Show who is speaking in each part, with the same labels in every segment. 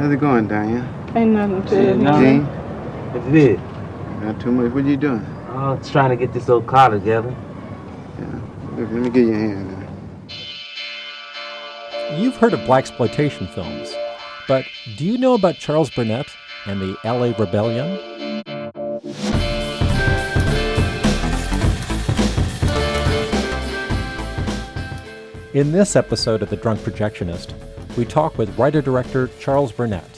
Speaker 1: How's it going, Diane?
Speaker 2: Ain't nothing to it.
Speaker 1: Gene?
Speaker 3: What it is?
Speaker 1: Not too much. What you doing?
Speaker 3: Oh, just trying to get this old car together.
Speaker 1: Yeah. Look, let me get your hand.
Speaker 4: You've heard of blaxploitation films, but do you know about Charles Burnett and the LA Rebellion? In this episode of The Drunk Projectionist, we talk with writer-director Charles Burnett,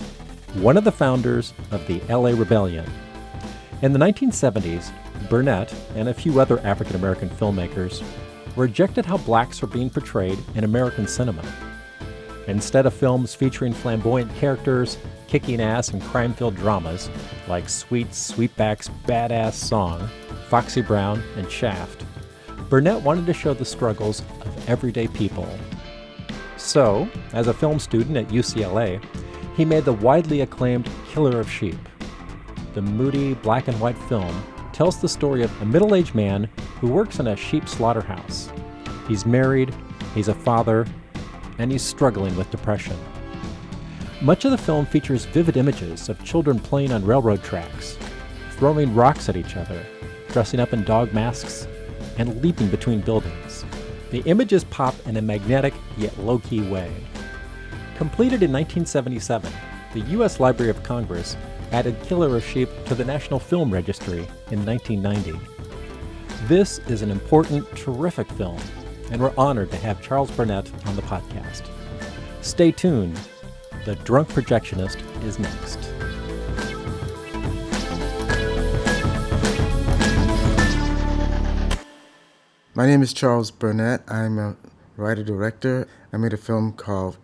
Speaker 4: one of the founders of the LA Rebellion. In the 1970s, Burnett and a few other African-American filmmakers rejected how blacks were being portrayed in American cinema. Instead of films featuring flamboyant characters, kicking ass and crime-filled dramas like Sweet Sweetback's Badass Song, Foxy Brown, and Shaft, Burnett wanted to show the struggles of everyday people. So, as a film student at UCLA, he made the widely acclaimed Killer of Sheep. The moody black and white film tells the story of a middle-aged man who works in a sheep slaughterhouse. He's married, he's a father, and he's struggling with depression. Much of the film features vivid images of children playing on railroad tracks, throwing rocks at each other, dressing up in dog masks, and leaping between buildings. The images pop in a magnetic yet low-key way. Completed in 1977, the U.S. Library of Congress added Killer of Sheep to the National Film Registry in 1990. This is an important, terrific film, and we're honored to have Charles Burnett on the podcast. Stay tuned. The Drunk Projectionist is next.
Speaker 1: My name is Charles Burnett. I'm a writer-director. I made a film called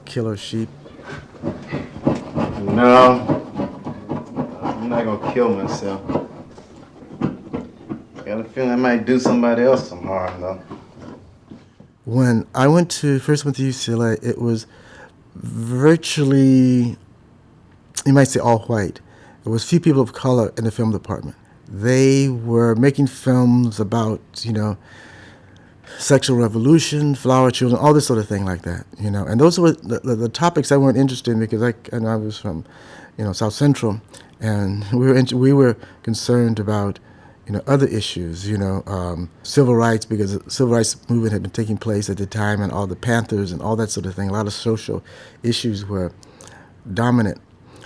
Speaker 1: Killer Sheep. No, I'm not gonna kill myself. Got a feeling I might do somebody else some harm, though. When I first went to UCLA, it was virtually, you might say, all white. There was few people of color in the film department. They were making films about, sexual revolution, flower children, all this sort of thing like that, And those were the topics I weren't interested in because I was from, South Central, and we were concerned about, other issues, civil rights, because the civil rights movement had been taking place at the time, and all the Panthers and all that sort of thing. A lot of social issues were dominant.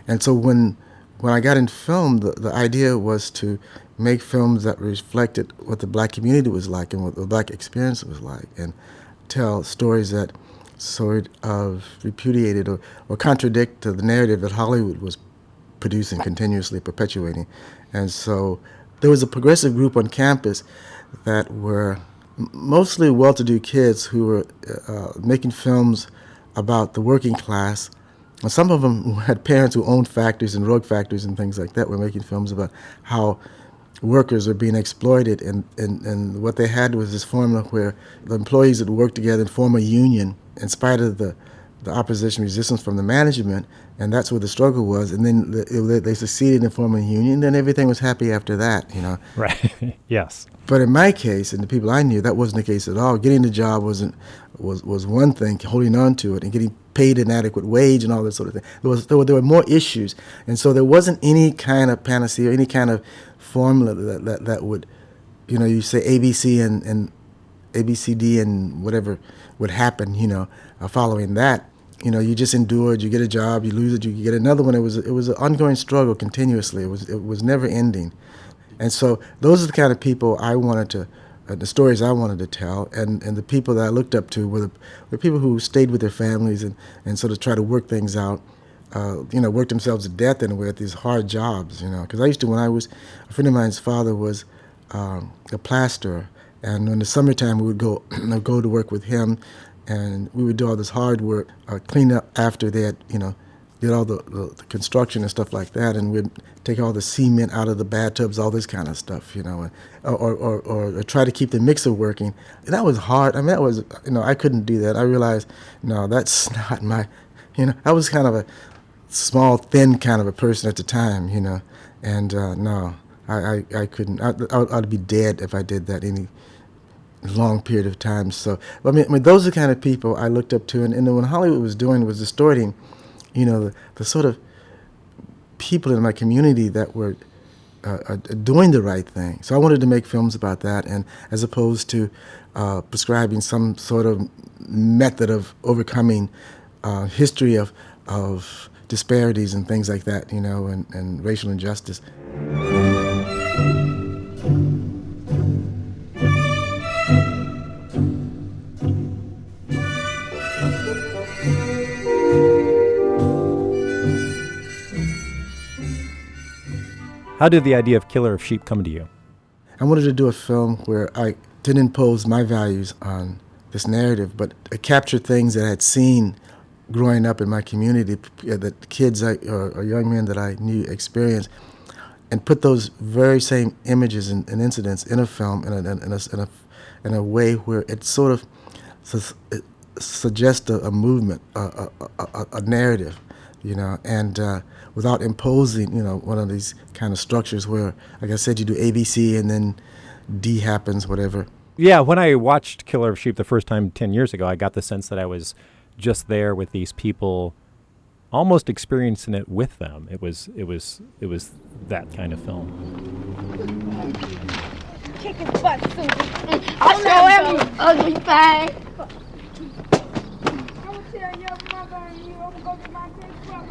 Speaker 1: And so when I got in film, the idea was to make films that reflected what the black community was like and what the black experience was like, and tell stories that sort of repudiated or contradict the narrative that Hollywood was producing, continuously perpetuating. And so there was a progressive group on campus that were mostly well-to-do kids who were making films about the working class. And some of them had parents who owned factories and rug factories and things like that, were making films about how workers are being exploited, and what they had was this formula where the employees would work together and form a union in spite of the opposition, resistance from the management, and that's where the struggle was. And then they succeeded in forming a union, then everything was happy after that,
Speaker 4: Right, yes.
Speaker 1: But in my case, and the people I knew, that wasn't the case at all. Getting the job was one thing, holding on to it and getting paid an adequate wage and all that sort of thing. There were more issues, and so there wasn't any kind of panacea, any kind of formula that would, you say ABC and ABCD and whatever would happen, following that. You just endured. You get a job, you lose it, you get another one. It was an ongoing struggle continuously. It was never ending. And so those are the kind of people I wanted to, the stories I wanted to tell, and the people that I looked up to were people who stayed with their families and sort of try to work things out, work themselves to death in a way at these hard jobs, Because I used to, a friend of mine's father was a plasterer, and in the summertime we would go to work with him, and we would do all this hard work, clean up after they had, did all the construction and stuff like that, and we'd take all the cement out of the bathtubs, all this kind of stuff, or try to keep the mixer working. And that was hard. I mean, that was, I couldn't do that. I realized, no, that's not my, I was kind of a small, thin kind of a person at the time, and no, I couldn't. I'd be dead if I did that any long period of time. So, I mean, those are the kind of people I looked up to, and when Hollywood was doing was distorting the sort of people in my community that were doing the right thing. So I wanted to make films about that, and as opposed to prescribing some sort of method of overcoming history of disparities and things like that, and racial injustice.
Speaker 4: How did the idea of Killer of Sheep come to you?
Speaker 1: I wanted to do a film where I didn't impose my values on this narrative, but I captured things that I had seen growing up in my community, that kids or young men that I knew experienced, and put those very same images and incidents in a film in a way where it sort of suggests a movement, a narrative, and without imposing, one of these kind of structures where, like I said, you do ABC and then D happens, whatever.
Speaker 4: Yeah, when I watched Killer of Sheep the first time 10 years ago, I got the sense that I was just there with these people, almost experiencing it with them. It was that kind of film.
Speaker 2: Kick his butt, Susan.
Speaker 5: I show him, you ugly thing.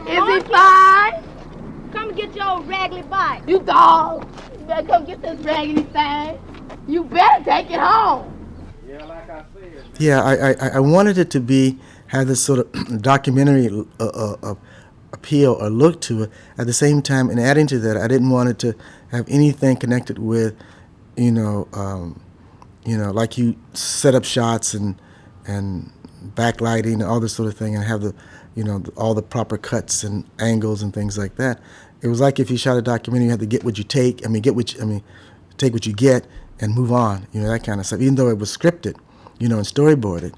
Speaker 5: Is he fine?
Speaker 2: Come and get your old raggedy bike.
Speaker 5: You dog. You better come get this raggedy thing. You better take it home.
Speaker 3: Yeah, like I said.
Speaker 1: Yeah, I wanted it to have this sort of documentary appeal or look to it. At the same time, in adding to that, I didn't want it to have anything connected with, like you set up shots and backlighting and all this sort of thing, and have all the proper cuts and angles and things like that. It was like if you shot a documentary, you had to get what you take. Take what you get and move on. That kind of stuff. Even though it was scripted, and storyboarded,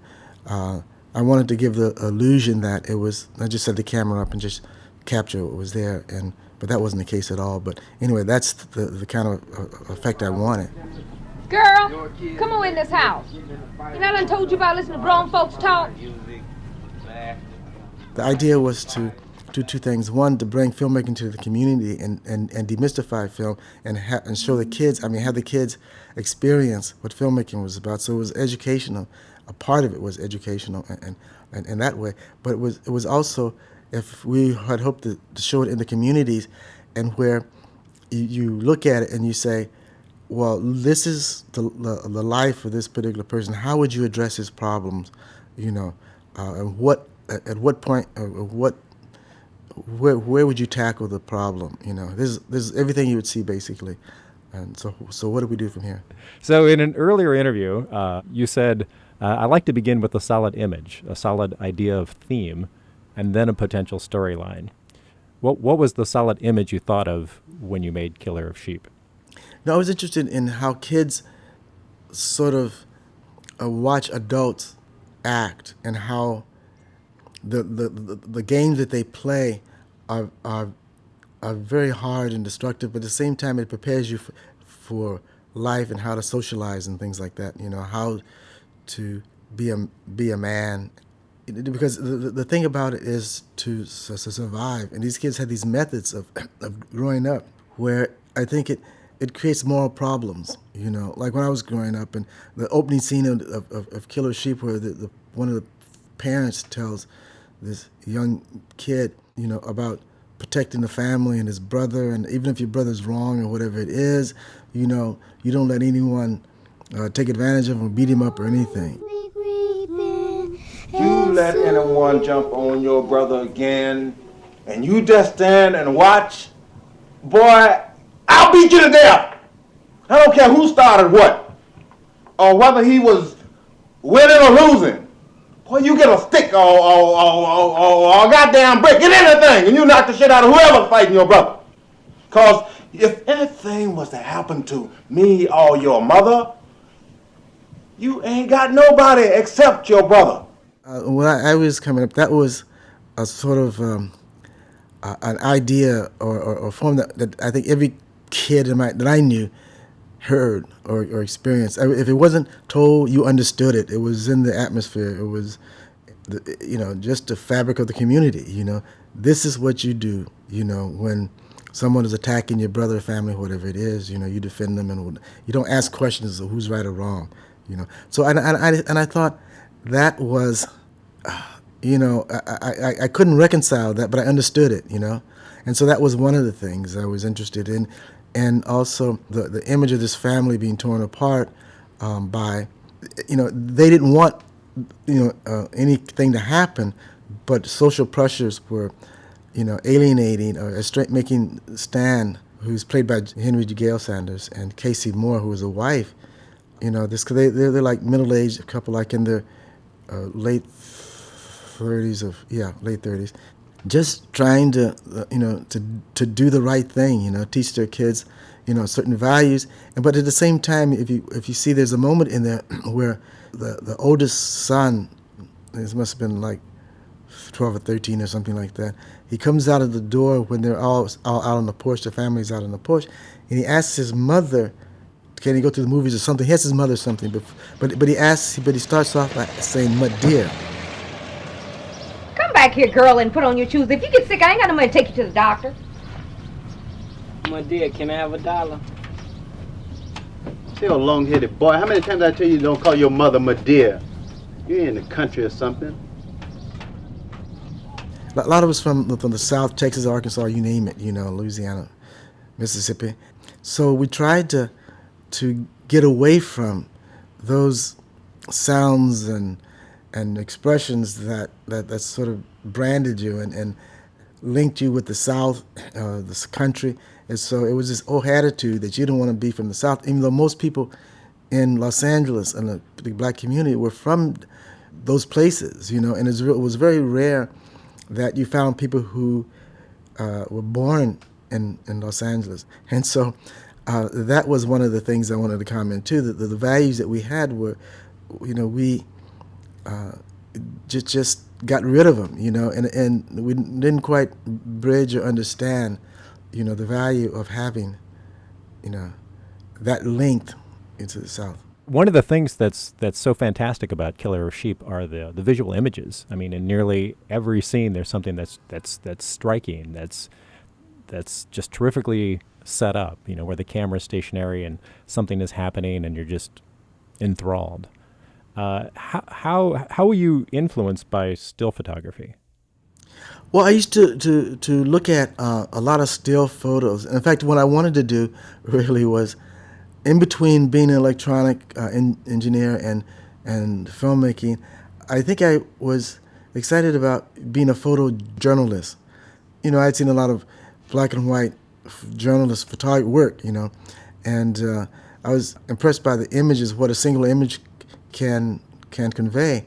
Speaker 1: I wanted to give the illusion that it was. I just set the camera up and just capture what was there, but that wasn't the case at all. But anyway, that's the kind of effect I wanted.
Speaker 2: Girl, come on in this house. I done told you about listening to grown folks talk.
Speaker 1: The idea was to do two things. One, to bring filmmaking to the community and demystify film and show the kids, have the kids experience what filmmaking was about. So it was educational. A part of it was educational and in that way. But it was also, if we had hoped to show it in the communities, and where you look at it and you say, well, this is the life of this particular person. How would you address his problems? And at what point, where would you tackle the problem? This is everything you would see basically. And so what do we do from here?
Speaker 4: So in an earlier interview, you said, I like to begin with a solid image, a solid idea of theme, and then a potential storyline. What was the solid image you thought of when you made Killer of Sheep?
Speaker 1: No, I was interested in how kids sort of watch adults act, and how the games that they play are very hard and destructive, but at the same time it prepares you for life and how to socialize and things like that. How to be a man, because the thing about it is to survive. And these kids had these methods of growing up where I think it creates moral problems. Like when I was growing up, and the opening scene of Killer Sheep, where one of the parents tells this young kid, about protecting the family and his brother, and even if your brother's wrong or whatever it is, you don't let anyone take advantage of him or beat him up or anything.
Speaker 6: You let anyone jump on your brother again, and you just stand and watch, boy, I'll beat you to death. I don't care who started what, or whether he was winning or losing. Boy, you get a stick or a goddamn brick, get anything, and you knock the shit out of whoever's fighting your brother. Because if anything was to happen to me or your mother, you ain't got nobody except your brother.
Speaker 1: When I was coming up, that was a sort of an idea or form that I think every kid that I knew heard or experienced. If it wasn't told, you understood it. It was in the atmosphere. It was, just the fabric of the community. this is what you do, when someone is attacking your brother, family, whatever it is, you defend them, and you don't ask questions of who's right or wrong, So and I thought that was, I couldn't reconcile that, but I understood it, and so that was one of the things I was interested in, and also the image of this family being torn apart by, they didn't want, anything to happen, but social pressures were, alienating or making Stan, who's played by Henry G. Gale Sanders, and Casey Moore, who was a wife, they're like middle-aged couple, like in their late 30s, just trying to, to do the right thing, teach their kids, certain values, but at the same time, if you see, there's a moment in there where the oldest son, this must have been like 12 or 13 or something like that. He comes out of the door when they're all out on the porch, the family's out on the porch, and he asks his mother, can he go to the movies or something? He asks his mother something, but he starts off by saying, "My dear."
Speaker 2: Come back here, girl, and put on your shoes. If you get sick, I ain't got no money to take you to the doctor.
Speaker 3: My dear, can I have $1?
Speaker 7: See, a long-headed boy. How many times I tell you don't call your mother my dear? You're in the country or something.
Speaker 1: A lot of us from the South, Texas, Arkansas, you name it, Louisiana, Mississippi. So we tried to get away from those sounds and expressions that sort of branded you and linked you with the South, this country. And so it was this whole attitude that you didn't want to be from the South, even though most people in Los Angeles and the black community were from those places, and it was very rare that you found people who were born in Los Angeles. And so that was one of the things I wanted to comment too, that the values that we had were, we just got rid of them, and we didn't quite bridge or understand, the value of having, that link into the South.
Speaker 4: One of the things that's so fantastic about Killer of Sheep are the visual images. I mean, in nearly every scene, there's something that's striking, that's just terrifically set up. Where the camera's stationary and something is happening, and you're just enthralled. How were you influenced by still photography?
Speaker 1: Well, I used to look at a lot of still photos. In fact, what I wanted to do really was, in between being an electronic engineer and filmmaking, I think I was excited about being a photojournalist. I'd seen a lot of black and white journalist photography work, and I was impressed by the images, what a single image can convey.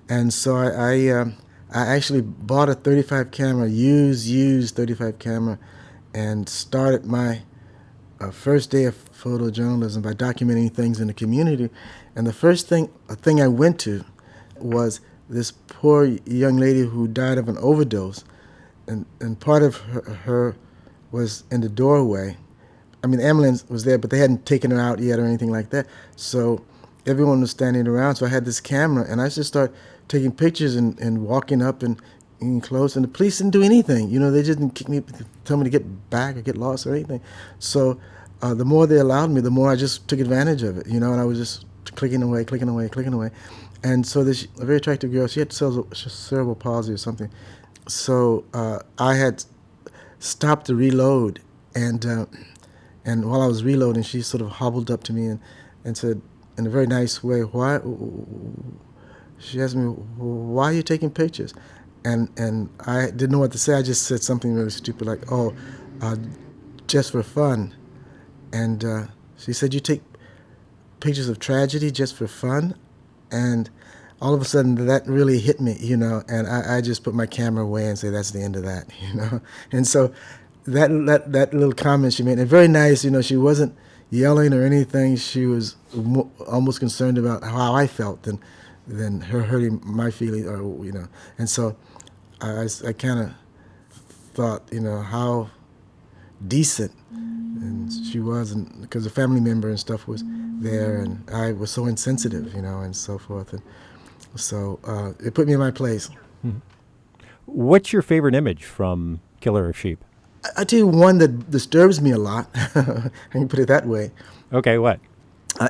Speaker 1: And so I actually bought a 35 camera, used 35 camera, and started my first day of photojournalism by documenting things in the community. And the first thing I went to was this poor young lady who died of an overdose, and part of her was in the doorway. I mean, the ambulance was there, but they hadn't taken her out yet or anything like that. So everyone was standing around. So I had this camera, and I just started taking pictures and walking up and getting close. And the police didn't do anything. They just didn't kick me, tell me to get back or get lost or anything. So the more they allowed me, the more I just took advantage of it, and I was just clicking away. And so this a very attractive girl, she had cerebral palsy or something. So I had stopped to reload, and while I was reloading, she sort of hobbled up to me and said, in a very nice way, she asked me, "Why are you taking pictures?" And I didn't know what to say. I just said something really stupid like, just for fun. And she said, "You take pictures of tragedy just for fun?" And all of a sudden, that really hit me, and I just put my camera away and say, that's the end of that, And so that little comment she made, and very nice, she wasn't yelling or anything. She was almost concerned about how I felt than her hurting my feelings, or, And so I kind of thought, how decent and she was, and because a family member and stuff was there, and I was so insensitive, and so forth. And so it put me in my place.
Speaker 4: Mm-hmm. What's your favorite image from Killer of Sheep?
Speaker 1: I tell you one that disturbs me a lot. I can put it that way.
Speaker 4: Okay, what?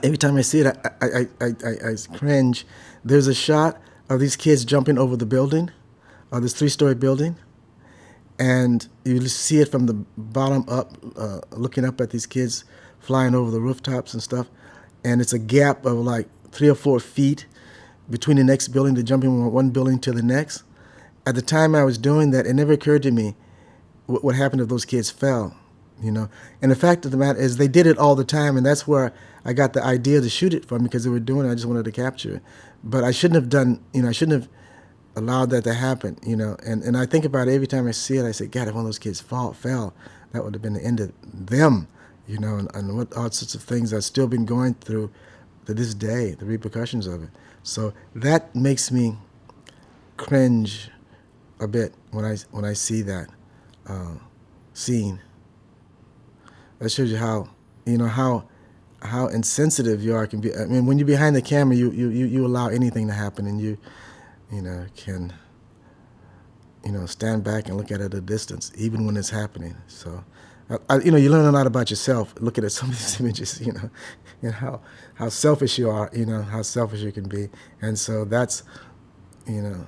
Speaker 1: Every time I see it, I cringe. There's a shot of these kids jumping over the building, this 3-story building, and you see it from the bottom up, looking up at these kids flying over the rooftops and stuff, and it's a gap of like 3 or 4 feet between the next building, to jumping from one building to the next. At the time I was doing that, it never occurred to me what happened if those kids fell, you know. And the fact of the matter is they did it all the time, and that's where I got the idea to shoot it from, because they were doing it. I just wanted to capture it. But I shouldn't have done, you know, I shouldn't have allowed that to happen, you know. And I think about it every time I see it. I say, God, if one of those kids fell, that would have been the end of them, you know, and what all sorts of things I've still been going through to this day, the repercussions of it. So that makes me cringe a bit when I see that scene. That shows you how, you know, how insensitive you are can be. I mean, when you're behind the camera, you allow anything to happen, and you know, can, you know, stand back and look at it at a distance, even when it's happening. So, you know, you learn a lot about yourself looking at some of these images, you know, and how selfish you are, you know, how selfish you can be. And so that's, you know,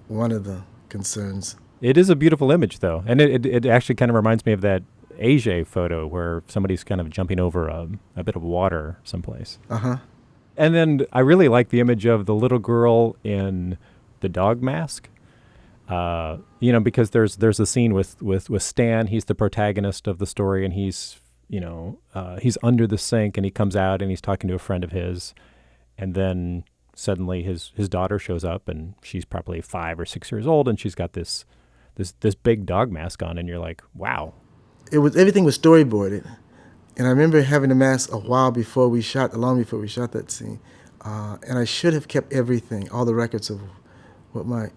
Speaker 1: one of the concerns.
Speaker 4: It is a beautiful image, though, and it actually kind of reminds me of that Asia photo where somebody's kind of jumping over a bit of water someplace.
Speaker 1: Uh-huh.
Speaker 4: And then I really like the image of the little girl in the dog mask. You know, because there's a scene with Stan. He's the protagonist of the story, and he's, you know, he's under the sink, and he comes out and he's talking to a friend of his, and then suddenly his daughter shows up, and she's probably 5 or 6 years old, and she's got this big dog mask on, and you're like, wow.
Speaker 1: Everything was storyboarded, and I remember having the mask long before we shot that scene, and I should have kept everything, all the records of what my.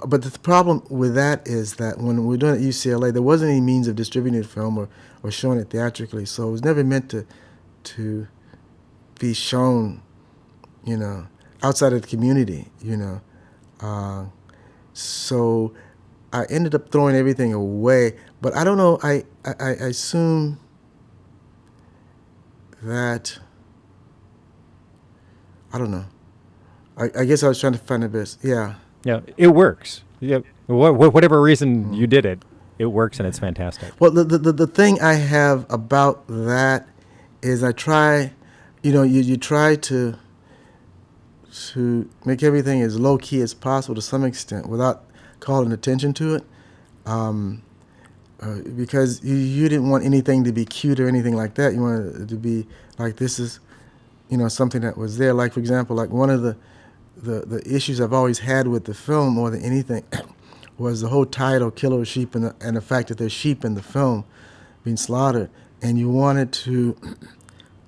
Speaker 1: But the problem with that is that when we were doing it at UCLA, there wasn't any means of distributing the film or showing it theatrically, so it was never meant to be shown, you know, outside of the community, you know. So I ended up throwing everything away. But I don't know, I assume that, I don't know. I guess I was trying to find the best, yeah.
Speaker 4: Yeah, it works. Yeah, whatever reason you did it, it works, and it's fantastic.
Speaker 1: Well, the thing I have about that is I try, you know, you try to make everything as low key as possible to some extent without calling attention to it, because you didn't want anything to be cute or anything like that. You wanted it to be like this is, you know, something that was there. Like, for example, like one of the issues I've always had with the film more than anything was the whole title, Killer of Sheep, and the fact that there's sheep in the film being slaughtered. And you wanted to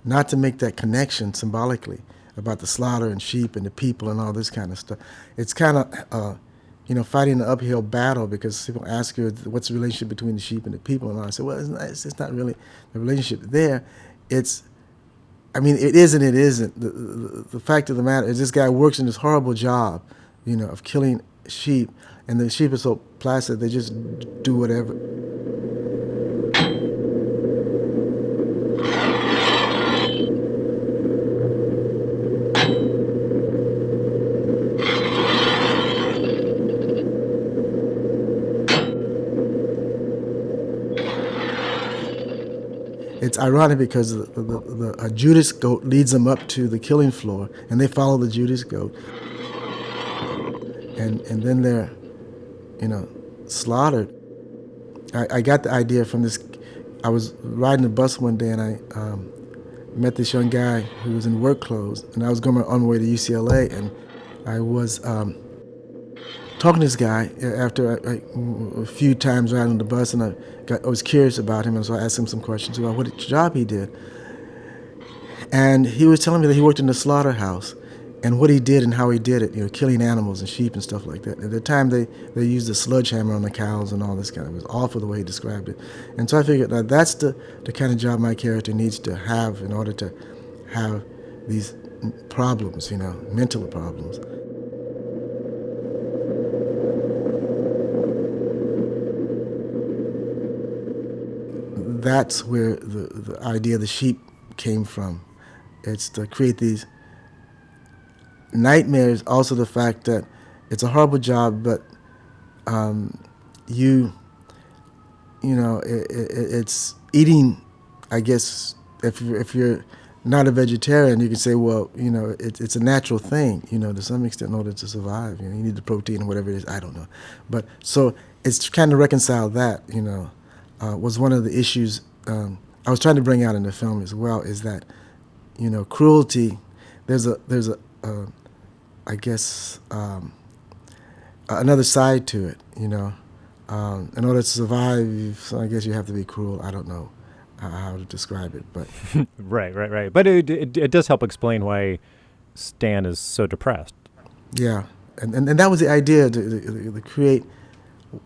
Speaker 1: not to make that connection symbolically about the slaughter and sheep and the people and all this kind of stuff. It's kind of, you know, fighting an uphill battle, because people ask you what's the relationship between the sheep and the people, and I say, well, it's not really the relationship there. I mean, it is and it isn't. The fact of the matter is this guy works in this horrible job, you know, of killing sheep, and the sheep are so placid, they just do whatever. It's ironic because a Judas goat leads them up to the killing floor, and they follow the Judas goat, and then they're, you know, slaughtered. I got the idea from this. I was riding a bus one day, and I met this young guy who was in work clothes, and I was going on my way to UCLA, and I was talking to this guy after a few times riding on the bus, and I was curious about him, and so I asked him some questions about what job he did. And he was telling me that he worked in the slaughterhouse, and what he did and how he did it, you know, killing animals and sheep and stuff like that. At the time, they used a sledgehammer on the cows and all this kind of. It was awful the way he described it. And so I figured that that's the kind of job my character needs to have in order to have these problems, you know, mental problems. that's where the idea of the sheep came from. It's to create these nightmares. Also, the fact that it's a horrible job, but it's eating. I guess if you're not a vegetarian, you can say, well, it's a natural thing, to some extent, in order to survive. You need the protein or whatever it is. I don't know, but so it's trying to reconcile that. Was one of the issues I was trying to bring out in the film as well. Is that cruelty? There's a I guess another side to it. In order to survive, so I guess you have to be cruel. I don't know how to describe it, but
Speaker 4: right. But it does help explain why Stan is so depressed.
Speaker 1: Yeah, and that was the idea to create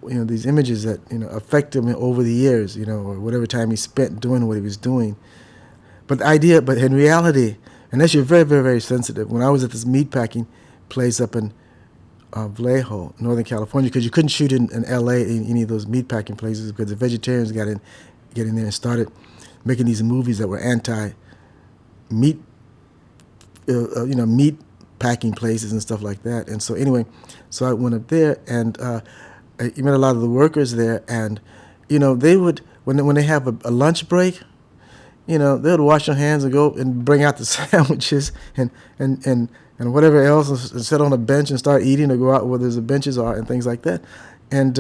Speaker 1: these images that affect him over the years, or whatever time he spent doing what he was doing. But in reality, unless you're very, very, very sensitive, when I was at this meatpacking place up in Vallejo, Northern California, because you couldn't shoot in L.A. in any of those meatpacking places because the vegetarians get in there and started making these movies that were anti-meat, meat packing places and stuff like that. And so anyway, so I went up there and I met a lot of the workers there, and they would when they have a lunch break, they would wash their hands and go and bring out the sandwiches and whatever else and sit on a bench and start eating, or go out where the benches are and things like that, and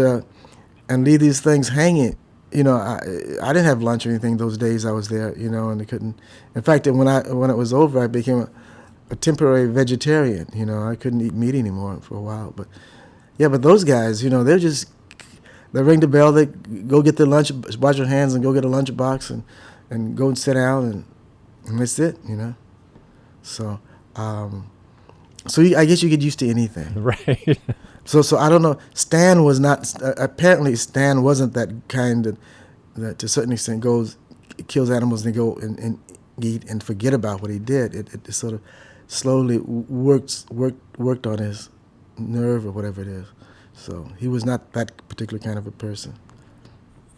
Speaker 1: leave these things hanging. I didn't have lunch or anything those days I was there, and I couldn't. In fact, when it was over, I became a temporary vegetarian. I couldn't eat meat anymore for a while. But those guys, they ring the bell, they go get their lunch, wash their hands, and go get a lunch box and go and sit down, and that's it. So. I guess you get used to anything.
Speaker 4: Right.
Speaker 1: So I don't know. Stan was not. Apparently, Stan wasn't that kind that to a certain extent kills animals and go and eat and forget about what he did. It sort of slowly worked on his nerve or whatever it is. So he was not that particular kind of a person.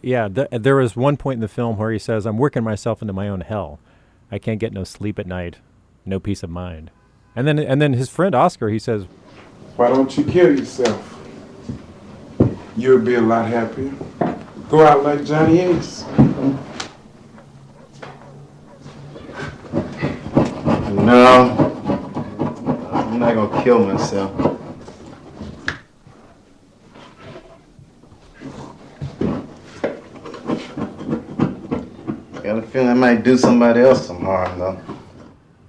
Speaker 4: Yeah, there was one point in the film where he says, "I'm working myself into my own hell. I can't get no sleep at night, no peace of mind." And then his friend Oscar, he says,
Speaker 8: "Why don't you kill yourself? You'll be a lot happier. Go out like Johnny Ace."
Speaker 7: No, I'm not gonna kill myself. Got a feeling I might do somebody else some harm, though.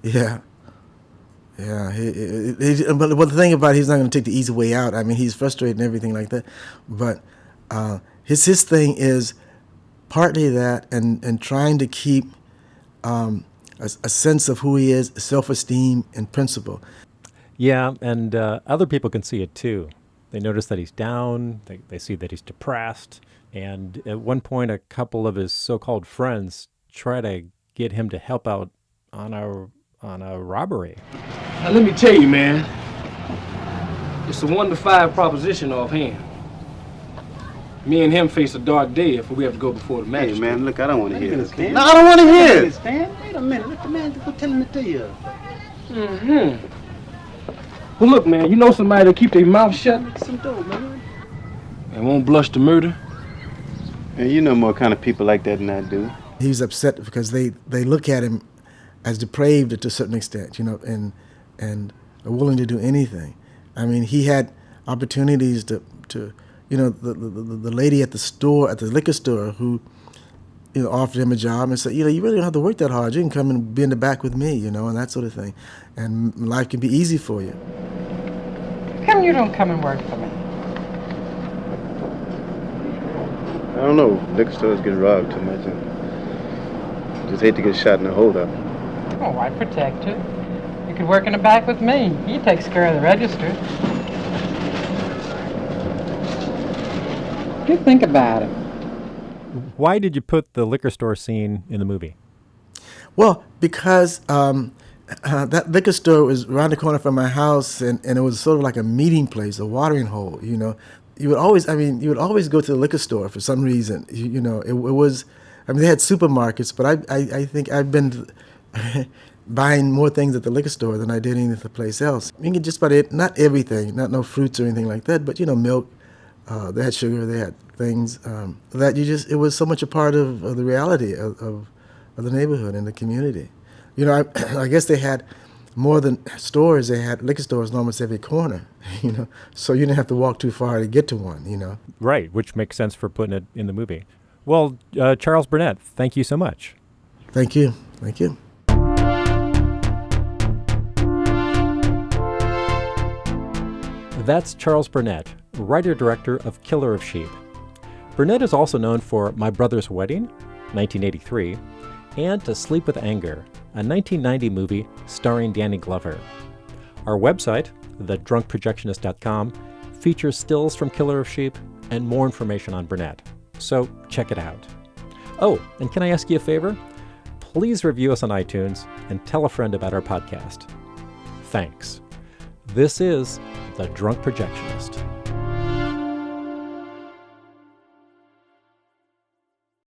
Speaker 1: Yeah. Yeah, but the thing about it, he's not going to take the easy way out. I mean, he's frustrated and everything like that. But his thing is partly that and trying to keep a sense of who he is, self-esteem, and principle.
Speaker 4: Yeah, and other people can see it too. They notice that he's down, they see that he's depressed, and at one point a couple of his so-called friends try to get him to help out on a robbery.
Speaker 3: Now let me tell you, man, it's a 1 to 5 proposition offhand. Me and him face a dark day if we have to go before the magistrate.
Speaker 7: Hey, man, look, I don't want to hear this.
Speaker 3: Stan.
Speaker 7: No, I don't want to hear it. Stan, wait a minute. Let the man go telling it to you.
Speaker 3: Mm-hmm. Well, look, man, you know somebody that keep their mouth shut
Speaker 7: Some dope, man.
Speaker 3: and won't blush to murder?
Speaker 7: And you know more kind of people like that than I do.
Speaker 1: He was upset because they look at him as depraved to a certain extent, and are willing to do anything. I mean, he had opportunities to the lady at the store, at the liquor store, who offered him a job and said, you really don't have to work that hard. You can come and be in the back with me, and that sort of thing, and life can be easy for you.
Speaker 9: How come you don't come and work for me?
Speaker 7: I don't know. Liquor stores get robbed too much. And just hate to get shot in a holdup.
Speaker 9: Oh, I'd protect you. You could work in the back with me. He takes care of the register. You think about it.
Speaker 4: Why did you put the liquor store scene in the movie?
Speaker 1: Well, because that liquor store was around the corner from my house, and it was sort of like a meeting place, a watering hole. You would always go to the liquor store for some reason. It was I mean, they had supermarkets, but I think I've been buying more things at the liquor store than I did any other place else. You can get just about it, not everything, not no fruits or anything like that, but milk. They had sugar, they had things that it was so much a part of the reality of the neighborhood and the community. I guess they had more than stores, they had liquor stores on almost every corner, so you didn't have to walk too far to get to one,
Speaker 4: Right, which makes sense for putting it in the movie. Well, Charles Burnett, thank you so much.
Speaker 1: Thank you. Thank you.
Speaker 4: That's Charles Burnett, writer-director of Killer of Sheep. Burnett is also known for My Brother's Wedding, 1983, and To Sleep with Anger, a 1990 movie starring Danny Glover. Our website, thedrunkprojectionist.com, features stills from Killer of Sheep and more information on Burnett, so check it out. Oh, and can I ask you a favor? Please review us on iTunes and tell a friend about our podcast. Thanks. This is The Drunk Projectionist.